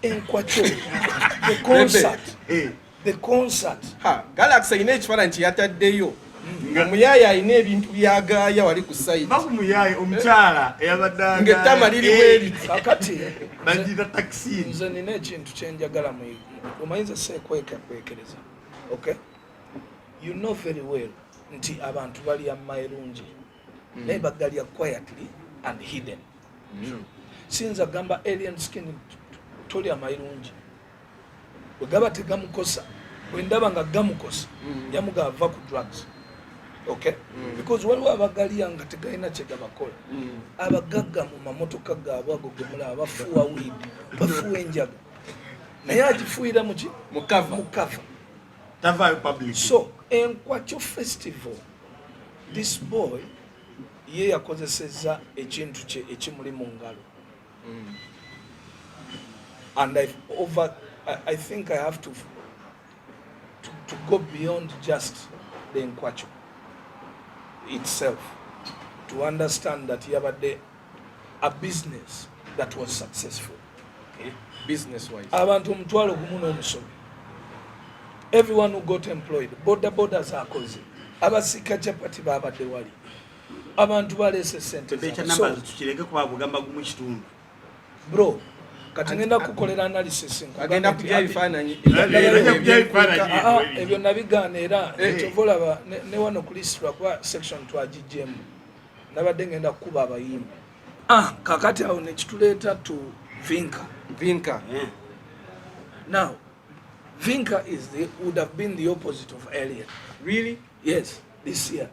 Enkwacho, the concert, the concert. Ha, Galaxy ine ekifaananyi kye yataddeyo. Omuyaaye alina ebintu byagaaya wali ku site. Omuyaaye omukyala eyabadde ng'ettama liri bweri. Kakati bagiyita taxi. Nze nina ekintu kye njagala mu omanyiza seekwekereza. Okay? You know very well nti abantu balya mayirungi naye bagalya quietly and hidden. Since agamba alien skin tolya mayirungi bwe gaba tegamukosa bwe ndaba nga gamukosa yamuga ava ku drugs. Okay? Because waliwo abagalya nga tegalina kye gabakola. Abagagga mu mamotoka gaabwe ago gemula abafuwa weed bafuwa enjaga naye agifuuyira muki mukava tava public. So Enkwacho festival, this boy ye yakozeseza ekintu kye ekimuli mu ngalo. And I think I have to go beyond just the Enkwacho itself to understand that yabadde a business that was successful. Okay. Business wise. Abantu omutwalo gumu n'omusomi. Everyone who got employed, borders akoze. Abasika chapati babadde wali. Abantu balese sente. So tukireke kwa bugamba gumu kitundu. Bro, kati ngenda kukolera analysis agenda kujja bifaananyi ebyo nabigaana era ekyovolaba ne wano ku list lwa section twagijjemu nabadde ngenda kukuba abayimbi. Kakati awo nekituleeta to Vinka. Now Vinka would have been the opposite of Alien. Really? Yes, this year.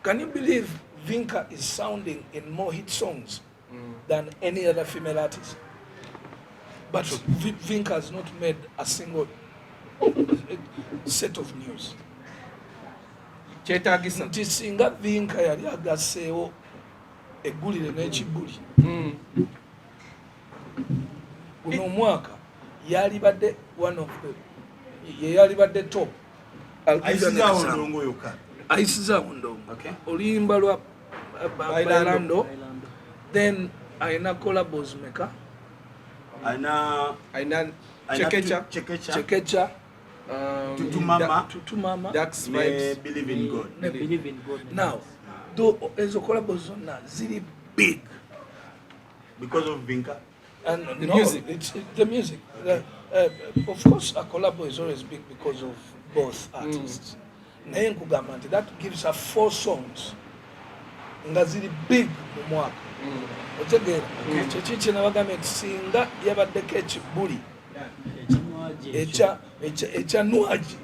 Can you believe Vinka is sounding in more hit songs than any other female artist? But Vinka has not made a single set of news. Kyetaagisa nti singa Vinka yali agasseewo eggulire n'ekibuli guno omwaka yali badde one of the yali badde top ayisizaawo ndongo oluyimba lwa Bailando. Then ayina collabos meka aina Chekecha Tutumama Dax Vibes Believe in God. Now ezo collabos zonna ziri big because of Vinka and the music. It's the music. Of course a collabo is always big because of both artists. Naye nkugamba nti that gives her 4 songs nga ziri big mu mwaka. Otegeera kyekiki nabagambye nti singa yabaddeko ekibuli ekya Nwaji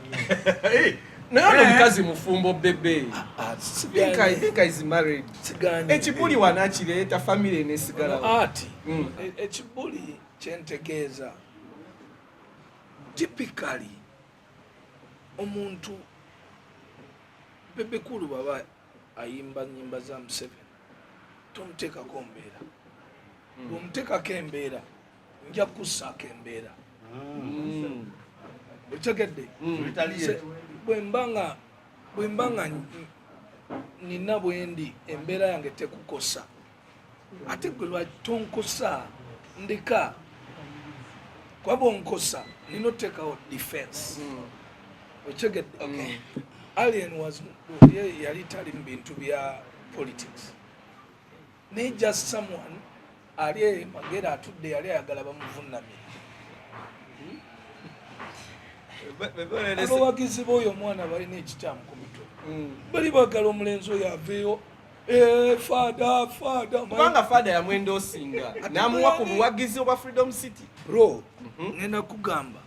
naye ono omukazi mufumbo Bebe. I think is married. Ekibuli wanakireeta famire nesigala ati ekibuli kyentegeeza typically omuntu Bebe Cool baba ayimba nyimba za Museveni tomuteekako mbeera bw'omuteekako embeera nja kussaako embeera otegedde bwembanga nina bwendi embeera yange tekukosa ate gwe lwaki tonkosa ndeka kwa bwonkosa nina oteekawo defense otegedde. Alien yali tali mu bintu bya politics. Ne just someone ali magera atudde yali ayagala bamuvunamira. Abawagizi b'oyo omwana balina ekitaamu ku mitwe. Bali bagala omulenzi oyo aveeyo fada kubanga fada yamwenda osinga n'amuwa ku buwagizi obwa Freedom City. Bro, ngenda kugamba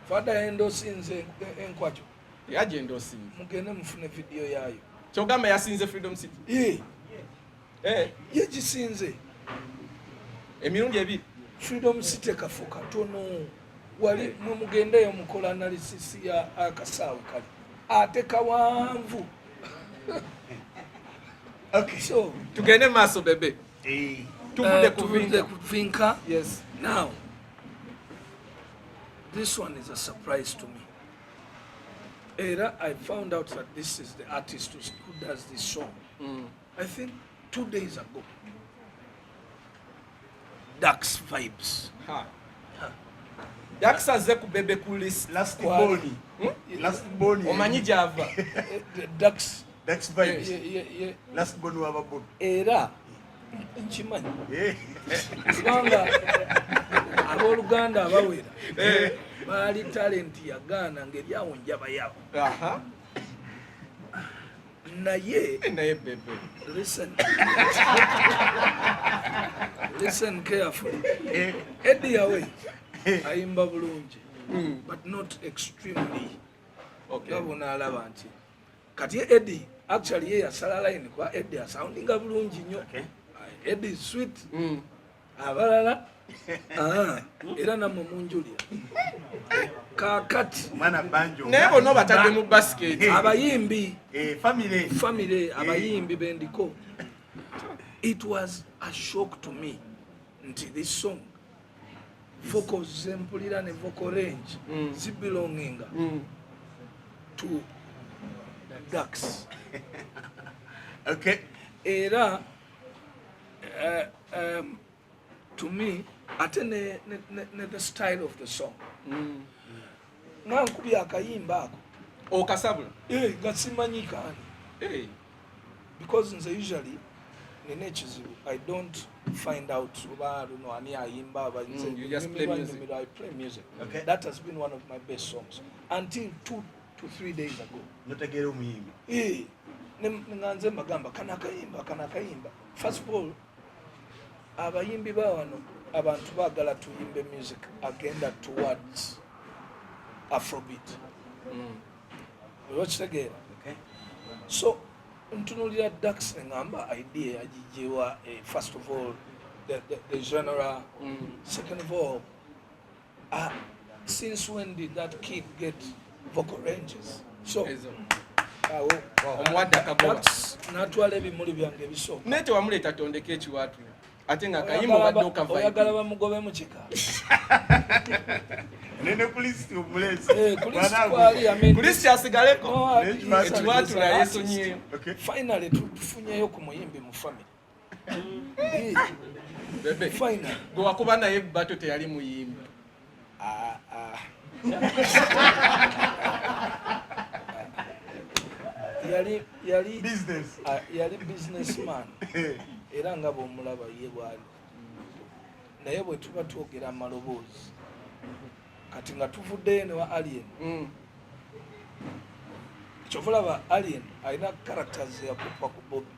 fada yenda osinze Enkwacho yagenda osinze mugende mufune video yaayo kyogamba yasinze Freedom City. Yegisinze emirundi ebiri Freedom City kafo katono wali mugendeyo mukola analysis ya akasaawe kali ate kawanvu. Okay, so tugende maaso Bebe. Tuvude ku Vinka. Yes. Now this one is a surprise to me. I found out that this is the artist who does this song. I think 2 days ago. Dax Vibes. yakusaze ku Bebe Cool list. Last born. Last born. Omanyi gyava. Dax vibes. Last born waba Bobi. Era nkimanyi. Kubanga abooluganda abawera baali talenti yagaana ng'eryawo njaba yaabo. Naye Bebe. Listen carefully. Eddie Yawe ayimba bulungi, but not extremely. Gabona alaba nti kati Eddie actually ye yasala line kwa Eddie soundinga bulungi nnyo. Eddie is sweet. Abalala era namwe munjulia kakati Mwana banjo. Naye bonna batadde mu basket. Abayimbi family abayimbi bendiko. It was a shock to me nti this song vocals zempulira ne vocal range zibelonginga to Dax. Okay. Era to me ate the style of the song nankubi akayimba ako Okasabula. gasimanyi kaani because nze usually nina ekizibu I don't find out oba luno ani ayimba you just play music. I play music. Okay. That has been one of my best songs until 2 to 3 days ago. Notegeera omuyimbi. Nganze magamba kana kayimba. First of all, abayimbi bawano abantu baagala tuyimbe music agenda towards Afrobeat. Okitegeera. Okay. So ntunulira Dax ngamba idea yajijewa first of all the genre. Second of all, since when did that kid get vocal ranges? So omuwadde akagoba natwala ebimuli byange ebisooka naye tewamuleeta tondeka ekiwaatu ate nga akayimba obadde okava oyagala bamugobe mu kika nene kulisi omulezi kulisi asigaleko ekiwaatu naye esonyiyo finally tufunyeyo ku muyimbi mu famire. Bebe Final gwe wakuba naye bato teyali muyimbi. yali business. Yali businessman era nga bw'omulaba ye bwali naye bwe tuba twogera amaloboozi kati nga tuvuddeyo ne wa Alien. Kyovulaba Alien alina characters yakuppa ku Bobi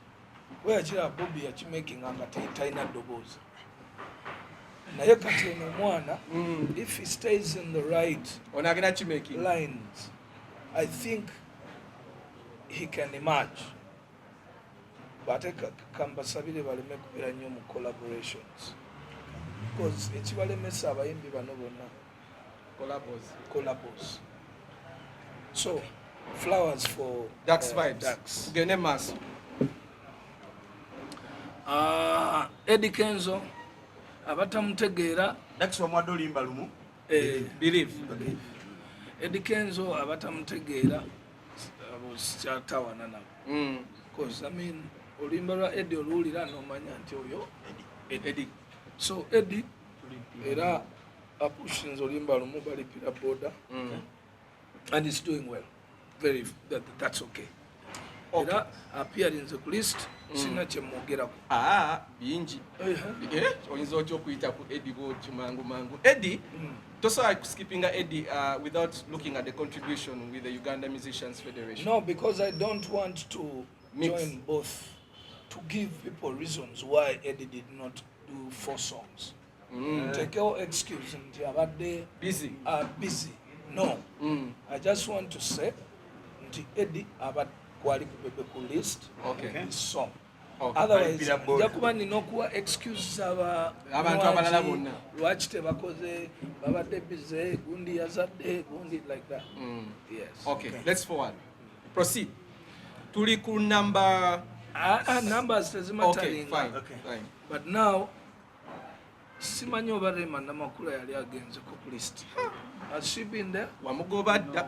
we yakira Bobi yakimakinga nga talina ddoboozi naye kati eno omwana if he stays in the right lines I think he can emerge. But kambasabire baleme kubeera nnyo mu collaborations because ekibalemesa abayimbi bano bonna collabos. So flowers for Dax vibes. Dax. Gene maaso. Eddie Kenzo abatamutegeera Dax wamwadde olimba lumu. Believe. Eddie Kenzo abatamutegeera kyatawana nabo. Because I mean olimba lwa Eddie oluwulira n'omanya nti oyo Eddie. So Eddie era apushinze olimba lumu balipira boda and he's doing well. That's okay. Era appearance ku list sina kyemwogerako. Bingi. Oyinza otya okuyita ku Eddie bw'otyo mangu. Eddie, tosobola skippinga Eddie without looking at the contribution with the Uganda Musicians Federation. No, because I don't want to join both to give people reasons why Eddie did not do 4 songs. Take your excuse nti abadde busy. No. I just want to say nti Eddie abadde kwali ku Bebe Cool list. Okay. This song. Okay. Otherwise, jakuba nina okuwa excuses abantu abalala bonna lwaki tebakoze babadde busy gundi yazadde gundi like that. Yes. Okay, let's forward. Proceed. Tuli ku number numbers tezimattering. Okay, fine. But now simanyi oba Rema Namakula yali agenze ku list. Has she been there? Wamugoba dda.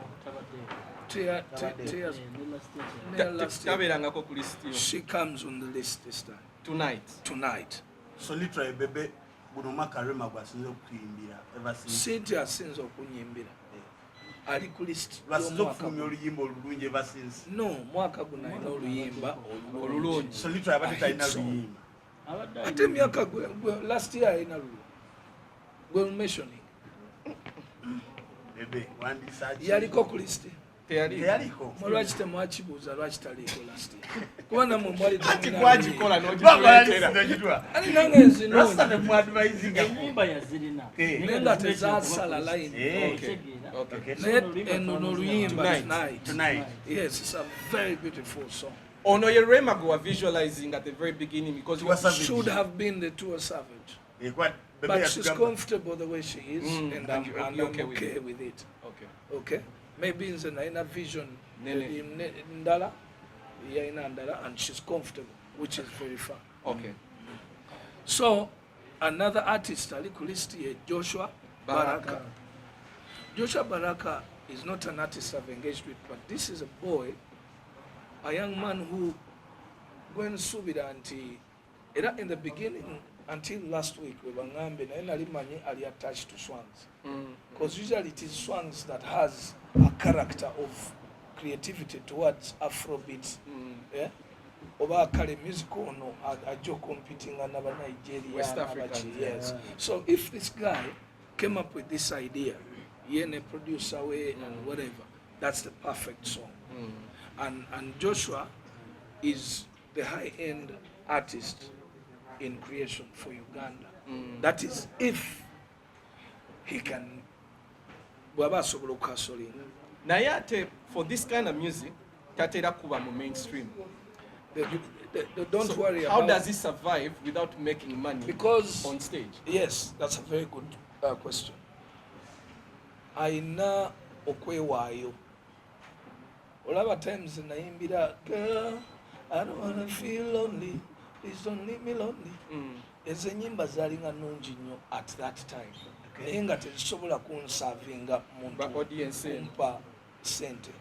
Tabeerangako ku list yo. She comes on the list this time. Tonight. So literally Bebe buno mwaka Rema gwasinze okuyimbira ever since Sinti asinze okunyimbira ali ku list lwasinze okufulumya oluyimba olulungi ever since no mwaka guno alina oluyimba olulungi so little abadde talina luyimba ate emyaka last year alina lulwo gwe mentioning Bebe wandisaaki yaliko ku list teyaliko lwaki temwakibuuza lwaki taliiko last year kuba namwe mwali kwagikola n'ogituleetera ali nange ezinoonya rasta temwadvisinga enyimba yazirina naye nga tezasala line naye eno n'oluyimba tonight yes it's a very beautiful song ono ye Rema gwe wa visualizing at the very beginning because Tiwa Savage. should have been the Tiwa Savage but she's comfortable the way she is and I'm okay with it okay maybe nze nalina vision ndala yalina ndala and she's comfortable which is very fun so another artist ali ku list ye Joshua Baraka. Joshua Baraka is not an artist I've engaged with, but this is a boy, a young man who when subira anti era in the beginning until last week we bangambe na nali manyi ali attached to swans because usually it is swans that has a character of creativity towards Afrobeat oba kale music ono ajo competing na Nigeria West Africa yes so if this guy came up with this idea yene producer way and whatever that's the perfect song and Joshua is the high-end artist in creation for Uganda that is if he can bwaba sobola okasolinga naye ate for this kind of music tatera kuba mu mainstream don't so worry how about does he survive without making money because on stage yes that's a very good question aina okwewaayo olaba times nayimbira girl I don't wanna feel lonely please don't leave me lonely ezo ennyimba zalinga nnungi nnyo at that time naye nga tezisobola kunsavinga muntu audience kumpa sente